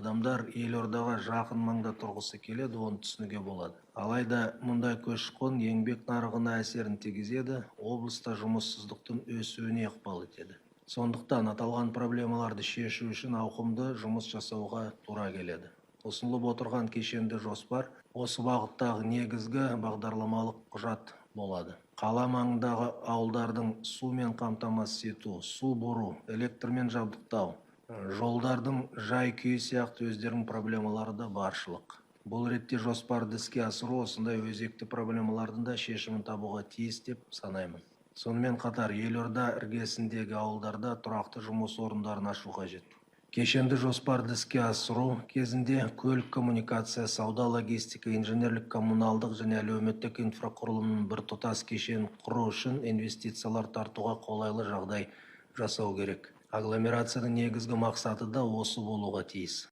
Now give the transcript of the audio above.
Адамдар елордаға жақын маңда тұрғысы келеді, оны түсінуге болады. Алайда мұндай көші-қон еңбек нарығына әсерін тигізеді, облыста жұмыссыздықтың өсуіне ықпал етеді. Сондықтан аталған проблемаларды шешу үшін ауқымды жұмыс жасауға тура келеді. Ұсынылып отырған кешенді жоспар осы бағыттағы негізгі бағдарламалық құжат болады. Қала маңындағы ауылдардың сумен қамтамасыз ету, су бұру, электрмен жабдықтау, жолдардың жай-күйі сияқты өздерінің проблемалары да баршылық. Бұл ретте жоспарды іске асыру осындай өзекті проблемалардың да шешімін табуға тиіс деп санаймын. Сонымен қатар елорда іргесіндегі ауылдарда тұрақты жұмыс орындарын ашу қажет. Кешенді жоспарды іске асыру кезінде көлік коммуникация, сауда, логистика, инженерлік, коммуналдық және әлеуметтік инфрақұрылымның біртұтас кешенін құру үшін инвестициялар тартуға қолайлы жағдай жасау керек. Агломерацияның негізгі мақсаты да осы болуға тиіс.